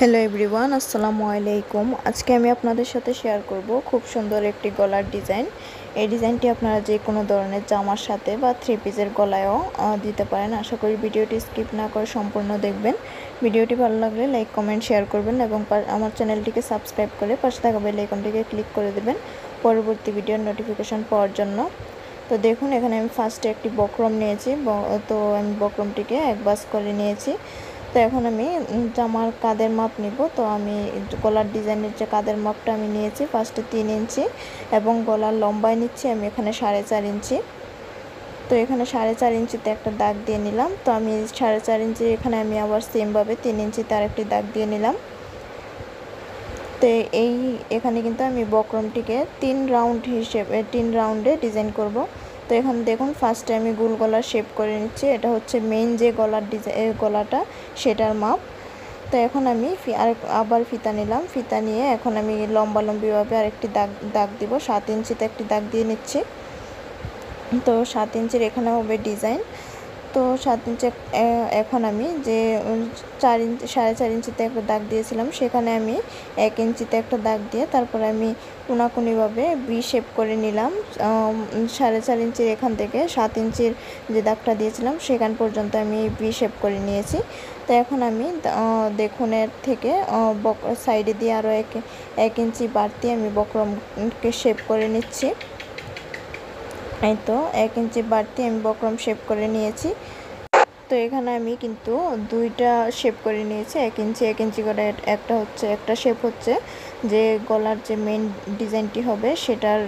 Hello everyone, আসসালামু আলাইকুম। আজকে আমি আপনাদের সাথে শেয়ার করব খুব সুন্দর একটি গলার ডিজাইন। এই ডিজাইনটি আপনারা যে কোনো ধরনের জামার সাথে বা থ্রি পিসের গলায়ও দিতে পারেন। আশা করি ভিডিওটি স্কিপ না করে সম্পূর্ণ দেখবেন। ভিডিওটি ভালো লাগলে লাইক, কমেন্ট, শেয়ার করবেন এবং আমার চ্যানেলটিকে সাবস্ক্রাইব করে পাশে থাকা বেল আইকনটিকে ক্লিক করে দেবেন পরবর্তী ভিডিওর নোটিফিকেশন পাওয়ার জন্য। তো দেখুন, এখানে আমি ফার্স্টে একটি বক্রম নিয়েছি। তো আমি বক্রমটিকে এক বাস করে নিয়েছি। তো এখন আমি জামার কাঁধের মাপ নিব। তো আমি গলার ডিজাইনের যে কাঁধের মাপটা আমি নিয়েছি ফার্স্টে 3 ইঞ্চি এবং গলার লম্বায় নিচ্ছি আমি এখানে 4.5 ইঞ্চি। তো এখানে 4.5 ইঞ্চিতে একটা দাগ দিয়ে নিলাম। তো আমি 4.5 ইঞ্চি এখানে আমি আবার সেমভাবে 3 ইঞ্চিতে আরেকটি দাগ দিয়ে নিলাম। তো এখানে কিন্তু আমি বক্রমটিকে 3 রাউন্ডে ডিজাইন করব। তো এখানে দেখুন, ফার্স্টে আমি গোল গলার শেপ করে নিচ্ছি। এটা হচ্ছে মেইন যে গলার গলাটা সেটার মাপ। তো এখন আমি আবার ফিতা নিলাম। ফিতা নিয়ে এখন আমি লম্বিভাবে আরেকটি দাগ দিব। 7 ইঞ্চিতে একটি দাগ দিয়ে নিচ্ছি। তো 7 ইঞ্চির এখানে হবে ডিজাইন। তো 7 ইঞ্চি এখন আমি যে 4.5 ইঞ্চিতে একটা দাগ দিয়েছিলাম সেখানে আমি 1 ইঞ্চিতে একটা দাগ দিয়ে তারপরে আমি কোনাকুনিভাবে ভি শেপ করে নিলাম। 4.5 ইঞ্চির এখান থেকে 7 ইঞ্চির যে দাগটা দিয়েছিলাম সেখান পর্যন্ত আমি ভি শেপ করে নিয়েছি। তো এখন আমি দেখুন এর থেকে সাইডে দিয়ে আরও 1 ইঞ্চি বাড়তি আমি বক্রমকে শেপ করে নিচ্ছি। এই তো 1 ইঞ্চি বাড়তি আমি বক্রম শেপ করে নিয়েছি। তো এখানে আমি কিন্তু দুইটা শেপ করে নিয়েছি 1 ইঞ্চি করে। একটা শেপ হচ্ছে যে গলার যে মেন ডিজাইনটি হবে সেটার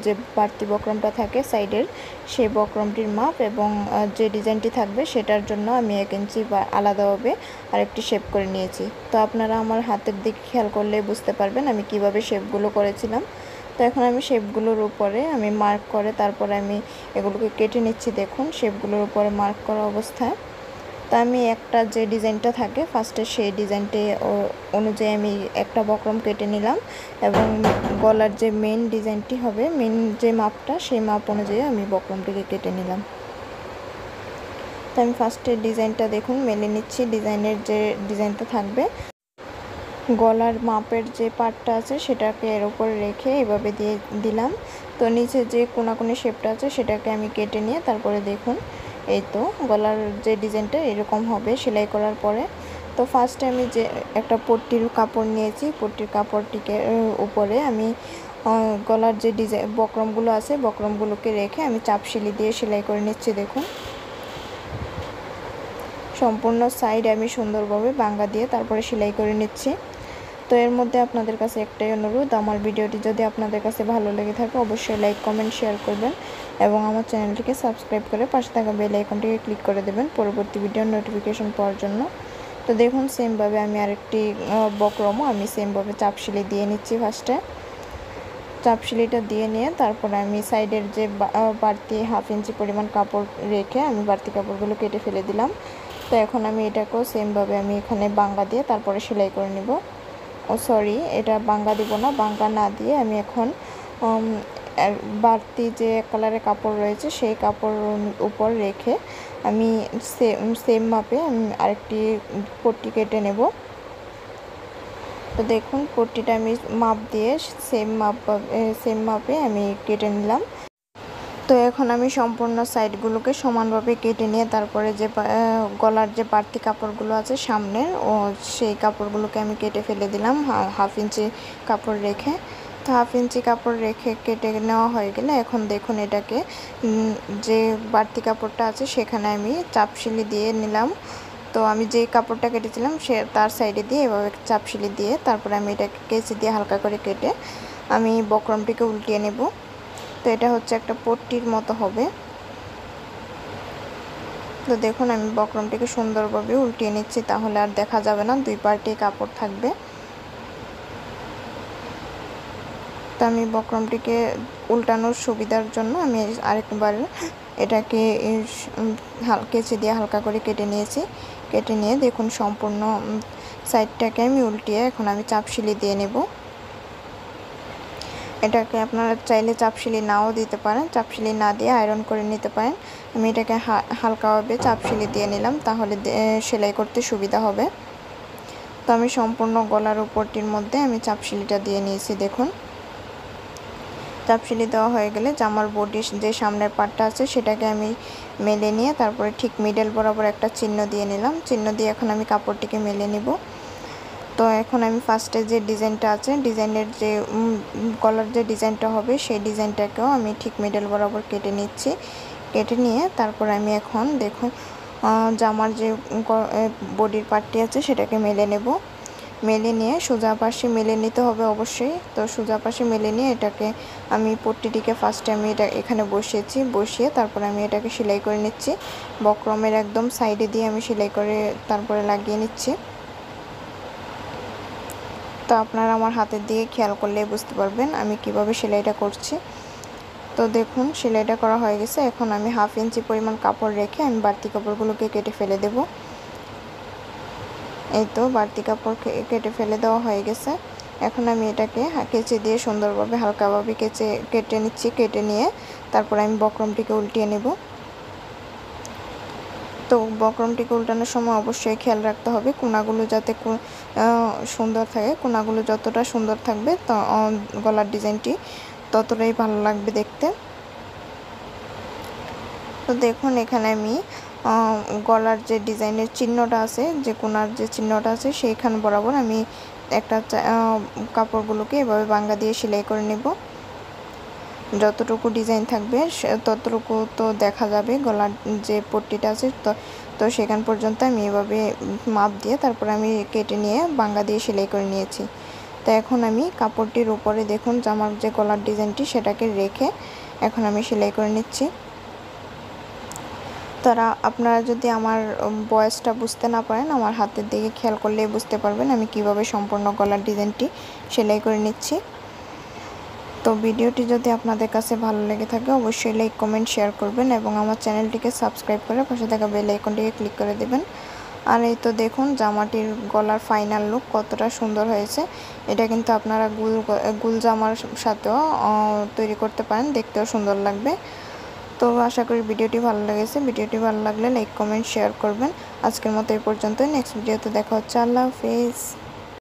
যে বাড়তি বক্রমটা থাকে সাইডের সেই বক্রমটির মাপ, এবং যে ডিজাইনটি থাকবে সেটার জন্য আমি 1 ইঞ্চি আলাদাভাবে আরেকটি শেপ করে নিয়েছি। তো আপনারা আমার হাতের দিকে খেয়াল করলে বুঝতে পারবেন আমি কিভাবে শেপগুলো করেছিলাম। তো এখন আমি শেপগুলোর উপরে আমি মার্ক করে তারপরে আমি এগুলোকে কেটে নিচ্ছি। দেখুন, শেপগুলোর উপরে মার্ক করা অবস্থায়। তো আমি একটা যে ডিজাইনটা থাকে ফার্স্টে সেই ডিজাইনটি অনুযায়ী আমি একটা বক্রম কেটে নিলাম এবং গলার যে মেন ডিজাইনটি হবে, মেন যে মাপটা সেই মাপ অনুযায়ী আমি বক্রমটিকে কেটে নিলাম। তো আমি ফার্স্টে ডিজাইনটা দেখুন মেলে নিচ্ছি। ডিজাইনের যে ডিজাইনটা থাকবে গলার মাপের যে পার্টটা আছে সেটাকে এর উপর রেখে এভাবে দিয়ে দিলাম। তো নিচে যে কোনাকুনি শেপটা আছে সেটাকে আমি কেটে নিয়ে তারপরে দেখুন এই তো গলার যে ডিজাইনটা এরকম হবে সেলাই করার পরে। তো ফার্স্টে আমি যে একটা পট্টির কাপড় নিয়েছি, পট্টির কাপড়টিকে উপরে আমি গলার যে বক্রমগুলো আছে বক্রমগুলোকে রেখে আমি চাপ সিলি দিয়ে সেলাই করে নিচ্ছি। দেখুন, সম্পূর্ণ সাইড আমি সুন্দরভাবে বাঙ্গা দিয়ে তারপরে সেলাই করে নিচ্ছি। তো এর মধ্যে আপনাদের কাছে একটাই অনুরোধ, আমার ভিডিওটি যদি আপনাদের কাছে ভালো লেগে থাকে অবশ্যই লাইক, কমেন্ট, শেয়ার করবেন এবং আমার চ্যানেলটিকে সাবস্ক্রাইব করে পাশে থাকা বেল আইকনটিকে ক্লিক করে দেবেন পরবর্তী ভিডিওর নোটিফিকেশন পাওয়ার জন্য। তো দেখুন, সেমভাবে আমি আরেকটি বক্রমও আমি সেমভাবে চাপ সিলি দিয়ে নিচ্ছি। ফার্স্টে চাপ সিলিটা দিয়ে নিয়ে তারপরে আমি সাইডের যে বাড়তি 1/2 ইঞ্চি পরিমাণ কাপড় রেখে আমি বাড়তি কাপড়গুলো কেটে ফেলে দিলাম। তো এখন আমি এটাকেও সেমভাবে আমি এখানে বাঙ্গা দিয়ে তারপরে সেলাই করে নিব। সরি, এটা বাঙ্গা দিব না। বাঙ্গা না দিয়ে আমি এখন বাড়তি যে কালারের কাপড় রয়েছে সেই কাপড় উপর রেখে আমি সেম মাপে আমি আরেকটি পট্টি কেটে নেব। তো দেখুন, পট্টিটা আমি মাপ দিয়ে সেম মাপে আমি কেটে নিলাম। তো এখন আমি সম্পূর্ণ সাইডগুলোকে সমানভাবে কেটে নিয়ে তারপরে যে গলার যে বাড়তি কাপড়গুলো আছে সামনের সেই কাপড়গুলোকে আমি কেটে ফেলে দিলাম 1/2 ইঞ্চি কাপড় রেখে। তো 1/2 ইঞ্চি কাপড় রেখে কেটে নেওয়া হয়ে গেলে এখন দেখুন এটাকে যে বাড়তি কাপড়টা আছে সেখানে আমি চাপ সিলি দিয়ে নিলাম। তো আমি যে কাপড়টা কেটেছিলাম তার সাইডে দিয়ে এভাবে চাপ সিলি দিয়ে তারপরে আমি এটাকে কেচি দিয়ে হালকা করে কেটে আমি বক্রমটিকে উল্টিয়ে নেব। তো এটা হচ্ছে একটা পট্টির মতো হবে। তো দেখুন, আমি বক্রমটিকে সুন্দরভাবে উল্টিয়ে নিচ্ছি, তাহলে আর দেখা যাবে না, দুই পার্টে কাপড় থাকবে। তো আমি বক্রমটিকে উল্টানোর সুবিধার জন্য আমি আরেকবার এটাকে কেচি দিয়ে হালকা করে কেটে নিয়েছি। কেটে নিয়ে দেখুন সম্পূর্ণ সাইডটাকে আমি উল্টিয়ে এখন আমি চাপ সিলি দিয়ে নেব। এটাকে আপনারা চাইলে চাপসিলি নাও দিতে পারেন, চাপসিলি না দিয়ে আয়রন করে নিতে পারেন। আমি এটাকে হালকাভাবে চাপসিলি দিয়ে নিলাম, তাহলে সেলাই করতে সুবিধা হবে। তো আমি সম্পূর্ণ গলার উপরটির মধ্যে আমি চাপ সেলাইটা দিয়ে নিয়েছি। দেখুন চাপ সেলাই দেওয়া হয়ে গেলে জামার বডির যে সামনের পার্টটা আছে সেটাকে আমি মেলে নিয়ে তারপরে ঠিক মিডল বরাবর একটা চিহ্ন দিয়ে নিলাম। চিহ্ন দিয়ে এখন আমি কাপড়টিকে মেলে নিব। তো এখন আমি ফার্স্টে যে ডিজাইনটা আছে, ডিজাইনের যে গলার যে ডিজাইনটা হবে সেই ডিজাইনটাকেও আমি ঠিক মিডল বরাবর কেটে নিচ্ছি। কেটে নিয়ে তারপর আমি এখন দেখুন জামার যে বডির পার্টটি আছে সেটাকে মেলে নেব। মেলে নিয়ে সোজা পাশে মেলে নিতে হবে অবশ্যই। তো সোজা পাশে মেলে নিয়ে এটাকে আমি পট্টিটিকে ফার্স্টে আমি এটা এখানে বসিয়েছি, বসিয়ে তারপরে আমি এটাকে সেলাই করে নিচ্ছি। বক্রমের একদম সাইডে দিয়ে আমি সেলাই করে তারপরে লাগিয়ে নিচ্ছি। তো আপনারা আমার হাতের দিকে খেয়াল করলে বুঝতে পারবেন আমি কিভাবে সেলাইটা করছি। তো দেখুন সেলাইটা করা হয়ে গেছে। এখন আমি 1/2 ইঞ্চি পরিমাণ কাপড় রেখে আমি বাড়তি কাপড়গুলোকে কেটে ফেলে দেব। এই তো বাড়তি কাপড় কেটে ফেলে দেওয়া হয়ে গেছে। এখন আমি এটাকে কেচি দিয়ে সুন্দরভাবে হালকাভাবে কেটে নিচ্ছি। কেটে নিয়ে তারপর আমি বক্রমটিকে উল্টিয়ে নেব। তো বক্রমটিকে উল্টানোর সময় অবশ্যই খেয়াল রাখতে হবে কোনাগুলো যাতে সুন্দর থাকে। কোনাগুলো যতটা সুন্দর থাকবে গলার ডিজাইনটি ততটাই ভালো লাগবে দেখতে। তো দেখুন এখানে আমি গলার যে ডিজাইনের চিহ্নটা আছে, যে কোনার যে চিহ্নটা আছে সেইখান বরাবর আমি একটা কাপড়গুলোকে এভাবে বাঙ্গা দিয়ে সেলাই করে নেব। যতটুকু ডিজাইন থাকবে ততটুকু তো দেখা যাবে গলার যে পট্টিটা আছে। তো সেখান পর্যন্ত আমি এভাবে মাপ দিয়ে তারপর আমি কেটে নিয়ে বাঙ্গা দিয়ে সেলাই করে নিয়েছি। তো এখন আমি কাপড়টির উপরে দেখুন জামার যে গলার ডিজাইনটি সেটাকে রেখে এখন আমি সেলাই করে নিচ্ছি। তারা আপনারা যদি আমার ভয়েসটা বুঝতে না পারেন আমার হাতের দিকে খেয়াল করলেই বুঝতে পারবেন আমি কিভাবে সম্পূর্ণ গলার ডিজাইনটি সেলাই করে নিচ্ছি। তো ভিডিওটি যদি আপনাদের কাছে ভালো লেগে থাকে অবশ্যই লাইক কমেন্ট শেয়ার করবেন এবং আমার চ্যানেলটিকে সাবস্ক্রাইব করে পাশে থাকা বেল আইকনটিকে ক্লিক করে দেবেন। আর এই তো দেখুন জামাটির গলার ফাইনাল লুক কতটা সুন্দর হয়েছে। এটা কিন্তু আপনারা গুল জামার সাথেও তৈরি করতে পারেন, দেখতেও সুন্দর লাগবে। তো আশা করি ভিডিওটি ভালো লেগেছে। ভিডিওটি ভালো লাগলে লাইক কমেন্ট শেয়ার করবেন। আজকের মতো এই পর্যন্তই। নেক্সট ভিডিওতে দেখা হচ্ছে। আল্লাহ হাফেজ।